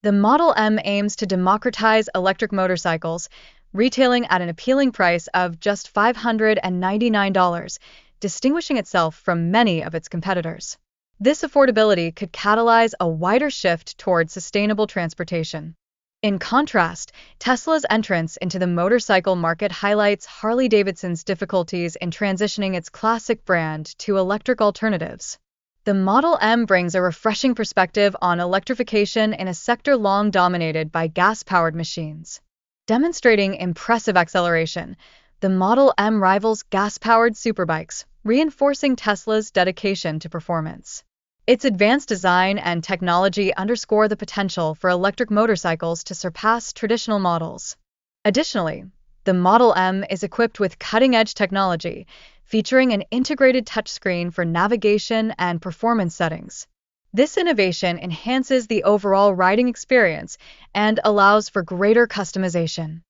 The Model M aims to democratize electric motorcycles, retailing at an appealing price of just $599, distinguishing itself from many of its competitors. This affordability could catalyze a wider shift toward sustainable transportation. In contrast, Tesla's entrance into the motorcycle market highlights Harley-Davidson's difficulties in transitioning its classic brand to electric alternatives. The Model M brings a refreshing perspective on electrification in a sector long dominated by gas-powered machines. Demonstrating impressive acceleration, the Model M rivals gas-powered superbikes, reinforcing Tesla's dedication to performance. Its advanced design and technology underscore the potential for electric motorcycles to surpass traditional models. Additionally, the Model M is equipped with cutting-edge technology, featuring an integrated touchscreen for navigation and performance settings. This innovation enhances the overall riding experience and allows for greater customization.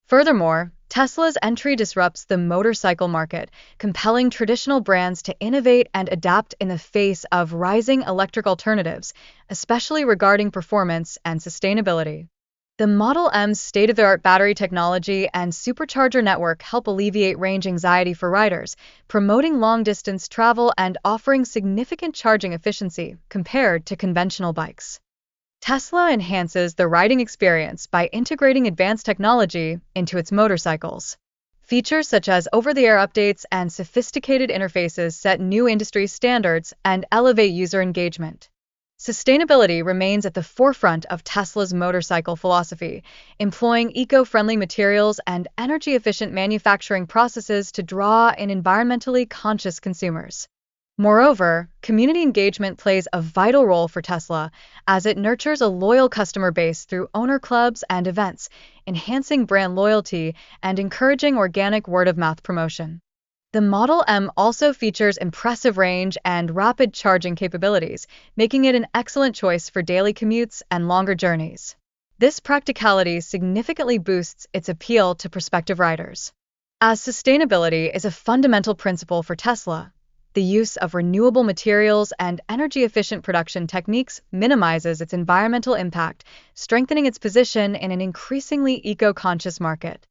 Furthermore, Tesla's entry disrupts the motorcycle market, compelling traditional brands to innovate and adapt in the face of rising electric alternatives, especially regarding performance and sustainability. The Model M's state-of-the-art battery technology and supercharger network help alleviate range anxiety for riders, promoting long-distance travel and offering significant charging efficiency compared to conventional bikes. Tesla enhances the riding experience by integrating advanced technology into its motorcycles. Features such as over-the-air updates and sophisticated interfaces set new industry standards and elevate user engagement. Sustainability remains at the forefront of Tesla's motorcycle philosophy, employing eco-friendly materials and energy-efficient manufacturing processes to draw in environmentally conscious consumers. Moreover, community engagement plays a vital role for Tesla, as it nurtures a loyal customer base through owner clubs and events, enhancing brand loyalty and encouraging organic word-of-mouth promotion. The Model M also features impressive range and rapid charging capabilities, making it an excellent choice for daily commutes and longer journeys. This practicality significantly boosts its appeal to prospective riders. As sustainability is a fundamental principle for Tesla, the use of renewable materials and energy-efficient production techniques minimizes its environmental impact, strengthening its position in an increasingly eco-conscious market.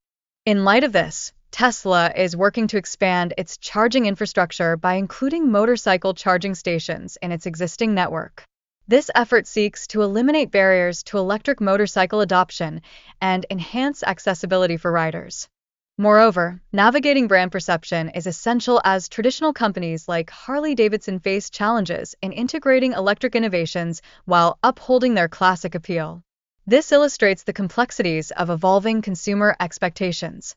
In light of this, Tesla is working to expand its charging infrastructure by including motorcycle charging stations in its existing network. This effort seeks to eliminate barriers to electric motorcycle adoption and enhance accessibility for riders. Moreover, navigating brand perception is essential as traditional companies like Harley-Davidson face challenges in integrating electric innovations while upholding their classic appeal. This illustrates the complexities of evolving consumer expectations.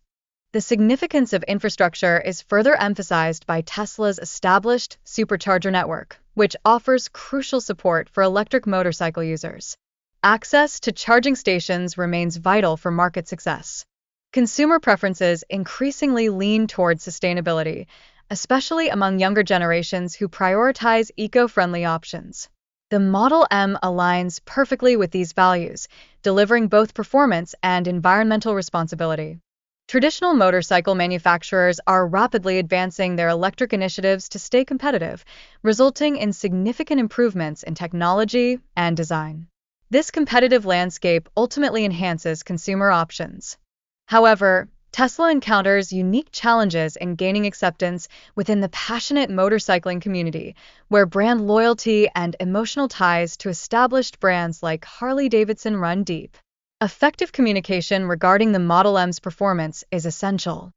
The significance of infrastructure is further emphasized by Tesla's established supercharger network, which offers crucial support for electric motorcycle users. Access to charging stations remains vital for market success. Consumer preferences increasingly lean towards sustainability, especially among younger generations who prioritize eco-friendly options. The Model M aligns perfectly with these values, delivering both performance and environmental responsibility. Traditional motorcycle manufacturers are rapidly advancing their electric initiatives to stay competitive, resulting in significant improvements in technology and design. This competitive landscape ultimately enhances consumer options. However, Tesla encounters unique challenges in gaining acceptance within the passionate motorcycling community, where brand loyalty and emotional ties to established brands like Harley-Davidson run deep. Effective communication regarding the Model M's performance is essential.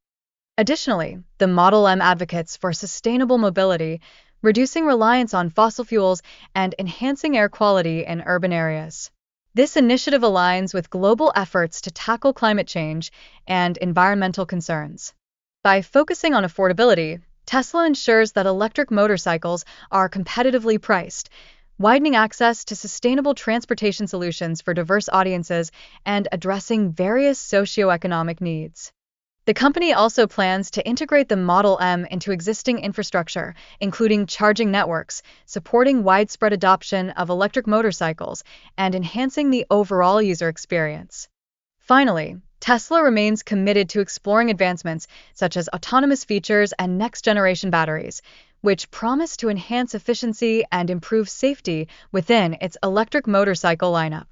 Additionally, the Model M advocates for sustainable mobility, reducing reliance on fossil fuels and enhancing air quality in urban areas. This initiative aligns with global efforts to tackle climate change and environmental concerns. By focusing on affordability, Tesla ensures that electric motorcycles are competitively priced, widening access to sustainable transportation solutions for diverse audiences and addressing various socioeconomic needs. The company also plans to integrate the Model M into existing infrastructure, including charging networks, supporting widespread adoption of electric motorcycles, and enhancing the overall user experience. Finally, Tesla remains committed to exploring advancements such as autonomous features and next-generation batteries, which promise to enhance efficiency and improve safety within its electric motorcycle lineup.